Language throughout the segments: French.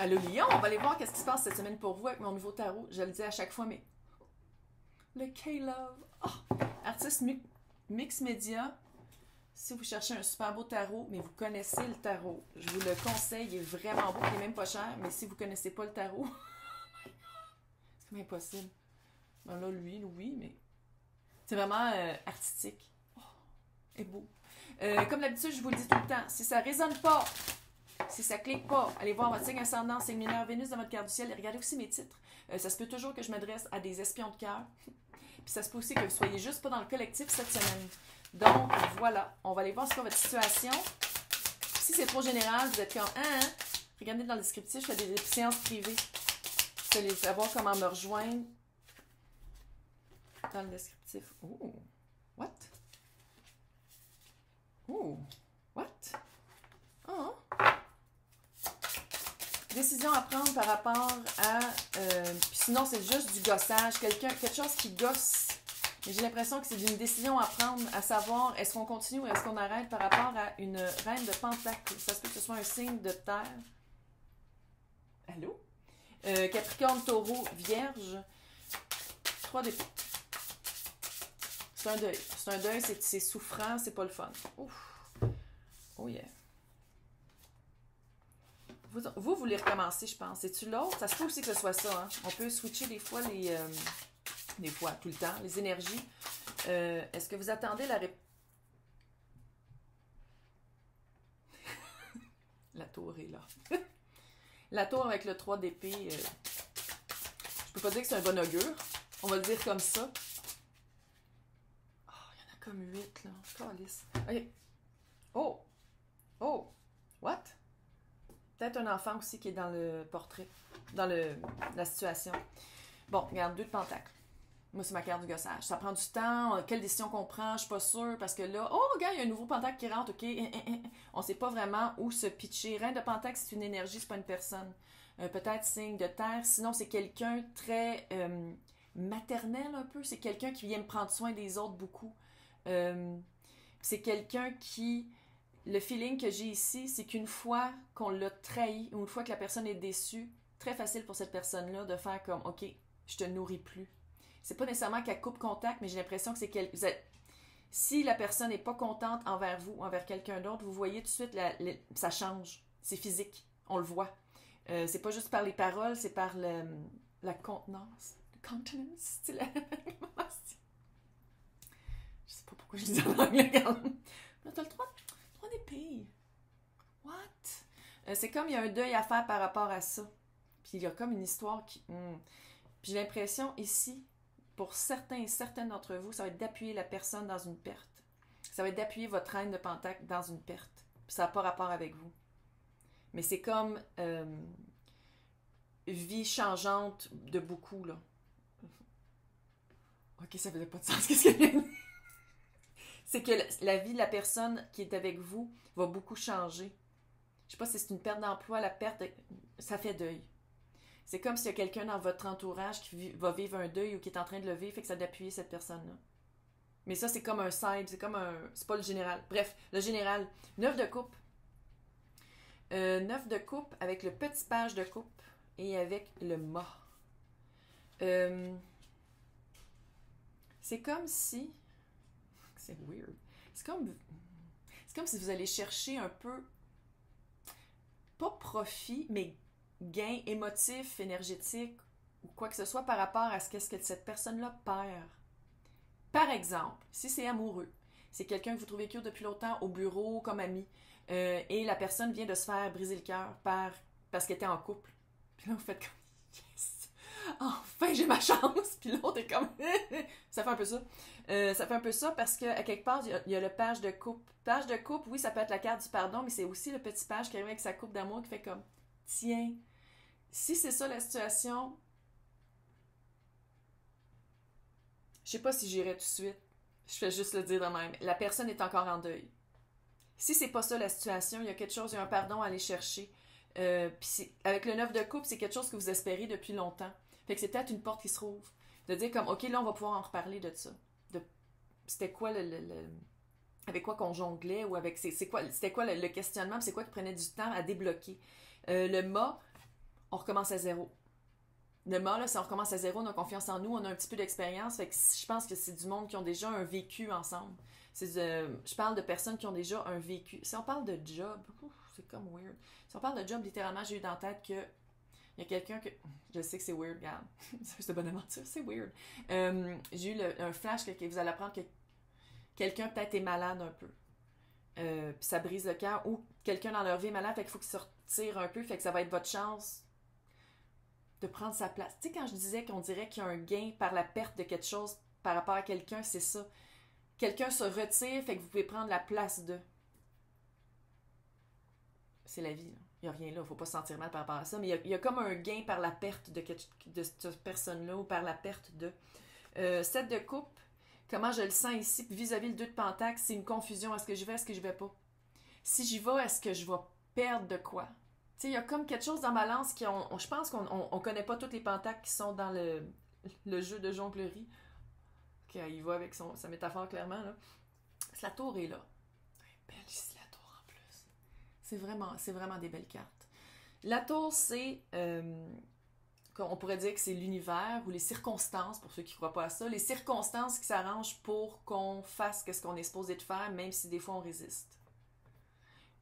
Allô Lyon, on va aller voir qu'est-ce qui se passe cette semaine pour vous avec mon nouveau tarot. Je le dis à chaque fois, mais le K-Love. Oh! Artiste mix média. Si vous cherchez un super beau tarot, mais vous connaissez le tarot, je vous le conseille, il est vraiment beau, il est même pas cher, mais si vous connaissez pas le tarot, c'est comme impossible. Ben là, lui, oui, mais c'est vraiment artistique. Oh, et beau. Comme d'habitude, je vous le dis tout le temps, si ça résonne pas, si ça clique pas, allez voir votre signe ascendant, signe lunaire, Vénus dans votre carte du ciel et regardez aussi mes titres. Ça se peut toujours que je m'adresse à des espions de cœur. Puis ça se peut aussi que vous soyez juste pas dans le collectif cette semaine. Donc, voilà. On va aller voir ce qu'est votre situation. Si c'est trop général, vous êtes comme « Hein? » Regardez dans le descriptif, je fais des séances privées. Vous allez savoir comment me rejoindre. Dans le descriptif. Oh! What? Oh! What? Oh! Décision à prendre par rapport à... puis sinon, c'est juste du gossage. Quelque chose qui gosse. Mais j'ai l'impression que c'est une décision à prendre, à savoir est-ce qu'on continue ou est-ce qu'on arrête par rapport à une reine de Pentacle. Ça se peut que ce soit un signe de terre. Allô? Capricorne, Taureau, Vierge. 3 d'épée. C'est un deuil. C'est un deuil, c'est souffrant, c'est pas le fun. Ouf. Oh yeah. Vous voulez recommencer, je pense. C'est-tu l'autre? Ça se peut aussi que ce soit ça. Hein? On peut switcher des fois des fois, tout le temps, les énergies. Est-ce que vous attendez la réponse? La tour est là. La tour avec le 3 d'épée. Je peux pas dire que c'est un bon augure. On va le dire comme ça. Oh, il y en a comme 8, là. Calice. OK. Oh! Oh! What? Peut-être un enfant aussi qui est dans le portrait. Dans la situation. Bon, regarde, 2 de pentacle. Moi, c'est ma carte du gossage. Ça prend du temps. Quelle décision qu'on prend? Je suis pas sûre. Parce que là, oh, regarde, il y a un nouveau pentacle qui rentre. OK. On sait pas vraiment où se pitcher. Reine de pentacle, c'est une énergie, c'est pas une personne. Peut-être signe de terre. Sinon, c'est quelqu'un très maternel un peu. C'est quelqu'un qui vient me prendre soin des autres beaucoup. C'est quelqu'un qui... Le feeling que j'ai ici, c'est qu'une fois qu'on l'a trahi ou une fois que la personne est déçue, très facile pour cette personne-là de faire comme « OK, je te nourris plus ». C'est pas nécessairement qu'elle coupe contact, mais j'ai l'impression que c'est qu'elle... Si la personne n'est pas contente envers vous, envers quelqu'un d'autre, vous voyez tout de suite, ça change. C'est physique. On le voit. C'est pas juste par les paroles, c'est par la contenance. Le countenance. C'est la... Je sais pas pourquoi je dis en anglais. Là, t'as le 3 d'épée. What? C'est comme il y a un deuil à faire par rapport à ça. Puis il y a comme une histoire qui... Puis j'ai l'impression ici... Pour certains et certaines d'entre vous, ça va être d'appuyer la personne dans une perte. Ça va être d'appuyer votre reine de pentacle dans une perte. Puis ça n'a pas rapport avec vous. Mais c'est comme vie changeante de beaucoup, là. Ok, ça faisait pas de sens. Qu'est-ce que c'est que la vie de la personne qui est avec vous va beaucoup changer. Je sais pas si c'est une perte d'emploi, la perte, ça fait deuil. C'est comme s'il y a quelqu'un dans votre entourage qui va vivre un deuil ou qui est en train de le vivre, fait que ça d'appuyer cette personne-là. Mais ça, c'est comme un side, c'est comme un... C'est pas le général. Bref, le général. 9 de coupe. 9 de coupe avec le petit page de coupe et avec le mât. C'est comme si... C'est weird. C'est comme si vous allez chercher un peu... Pas profit, mais... gain émotif, énergétique ou quoi que ce soit par rapport à ce que cette personne-là perd. Par exemple, si c'est amoureux, c'est quelqu'un que vous trouvez cute depuis longtemps au bureau, comme ami, et la personne vient de se faire briser le cœur parce qu'elle était en couple. Puis là, vous faites comme « Yes! Enfin, j'ai ma chance! » Puis l'autre est comme « Ça fait un peu ça. Ça fait un peu ça parce qu'à quelque part, il y a le page de coupe. Page de coupe, oui, ça peut être la carte du pardon, mais c'est aussi le petit page qui arrive avec sa coupe d'amour qui fait comme « Tiens! » Si c'est ça la situation, je sais pas si j'irai tout de suite. Je fais juste le dire de même. La personne est encore en deuil. Si c'est pas ça la situation, il y a quelque chose, il y a un pardon à aller chercher. Puis avec le 9 de coupe, c'est quelque chose que vous espérez depuis longtemps. Fait que c'est peut-être une porte qui se rouvre. De dire comme, OK, là, on va pouvoir en reparler de ça. C'était quoi avec quoi qu'on jonglait ou avec... C'était quoi le questionnement, c'est quoi qui prenait du temps à débloquer. Le mât, on recommence à zéro. Le mât, là, si on recommence à zéro, on a confiance en nous, on a un petit peu d'expérience. Fait que je pense que c'est du monde qui ont déjà un vécu ensemble. Je parle de personnes qui ont déjà un vécu. Si on parle de job, c'est comme weird. Si on parle de job, littéralement, j'ai eu dans la tête que il y a quelqu'un que... Je sais que c'est weird, regarde. C'est bonne aventure, c'est weird. J'ai eu un flash que vous allez apprendre que quelqu'un peut-être est malade un peu. Puis ça brise le cœur. Ou quelqu'un dans leur vie est malade, fait qu'il faut qu'il se retire un peu, fait que ça va être votre chance de prendre sa place. Tu sais, quand je disais qu'on dirait qu'il y a un gain par la perte de quelque chose par rapport à quelqu'un, c'est ça. Quelqu'un se retire, fait que vous pouvez prendre la place de. C'est la vie, là. Il n'y a rien là, il ne faut pas se sentir mal par rapport à ça, mais il y a comme un gain par la perte de cette personne-là ou par la perte de. 7 de coupe, comment je le sens ici, vis-à-vis le 2 de pentacle, c'est une confusion. Est-ce que j'y vais, est-ce que je vais pas? Si j'y vais, est-ce que je vais perdre de quoi? Tu sais, il y a comme quelque chose dans balance qui... je pense qu'on ne connaît pas tous les pentacles qui sont dans le jeu de jonglerie. Okay, il va avec sa métaphore clairement, là. La tour est là. Elle est belle ici, la tour en plus. C'est vraiment des belles cartes. La tour, c'est... on pourrait dire que c'est l'univers ou les circonstances, pour ceux qui ne croient pas à ça, les circonstances qui s'arrangent pour qu'on fasse ce qu'on est supposé de faire, même si des fois on résiste.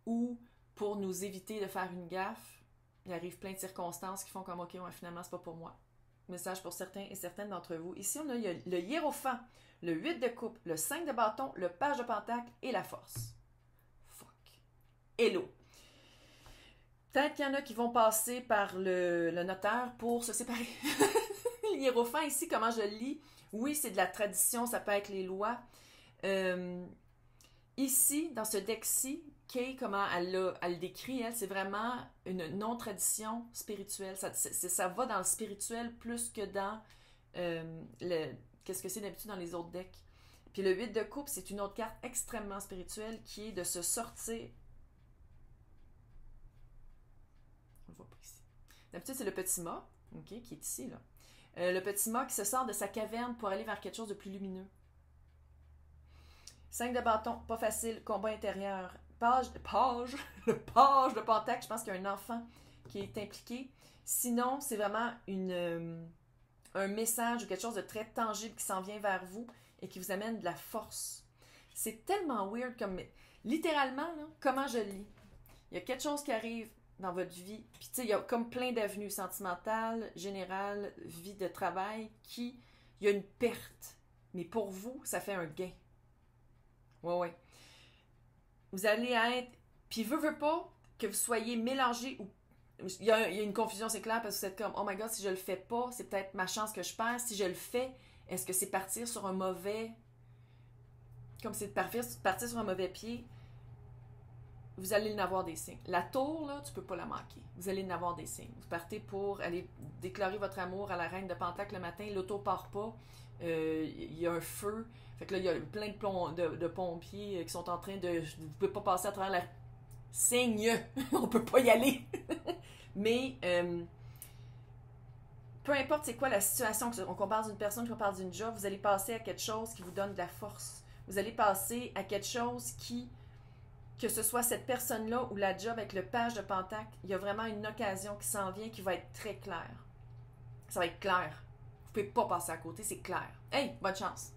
Ou pour nous éviter de faire une gaffe, il arrive plein de circonstances qui font comme « Ok, ouais, finalement, c'est pas pour moi ». Message pour certains et certaines d'entre vous. Ici, on a le hiérophant, le 8 de coupe, le 5 de bâton, le page de pentacle et la force. Fuck. Hello. Peut-être qu'il y en a qui vont passer par le notaire pour se séparer. L'hiérophant, ici, comment je le lis? Oui, c'est de la tradition, ça peut être les lois. Ici, dans ce deck-ci, Kay, comment elle le décrit, elle, c'est vraiment une non-tradition spirituelle. Ça va dans le spirituel plus que dans qu'est-ce que c'est d'habitude dans les autres decks. Puis le 8 de coupe, c'est une autre carte extrêmement spirituelle qui est de se sortir. On le voit pas ici. D'habitude, c'est le petit mât, okay, qui est ici, là. Le petit mât qui se sort de sa caverne pour aller vers quelque chose de plus lumineux. 5 de bâton, pas facile, combat intérieur. Le page de pentacle, je pense qu'il y a un enfant qui est impliqué. Sinon, c'est vraiment un message ou quelque chose de très tangible qui s'en vient vers vous et qui vous amène de la force. C'est tellement weird comme... Littéralement, là, comment je le lis? Il y a quelque chose qui arrive dans votre vie, puis tu sais, il y a comme plein d'avenues sentimentales, générales, vie de travail, il y a une perte. Mais pour vous, ça fait un gain. Ouais. Vous allez être... Puis veut pas que vous soyez mélangé ou... Il y a une confusion, c'est clair, parce que vous êtes comme « Oh my God, si je le fais pas, c'est peut-être ma chance que je perds. Si je le fais, est-ce que c'est partir sur un mauvais... Comme c'est de partir sur un mauvais pied. » Vous allez en avoir des signes. La tour, là, tu peux pas la manquer. Vous allez en avoir des signes. Vous partez pour aller déclarer votre amour à la reine de Pentacle le matin. L'auto part pas. Il y a un feu. Fait que là, il y a plein de pompiers qui sont en train de... Vous ne pouvez pas passer à travers la... Signe! On peut pas y aller! Mais, peu importe c'est quoi la situation, qu'on parle d'une personne, qu'on parle d'une job, vous allez passer à quelque chose qui vous donne de la force. Vous allez passer à quelque chose qui... Que ce soit cette personne-là ou la job avec le page de pentacle, il y a vraiment une occasion qui s'en vient qui va être très claire. Ça va être clair. Vous ne pouvez pas passer à côté, c'est clair. Hey, bonne chance!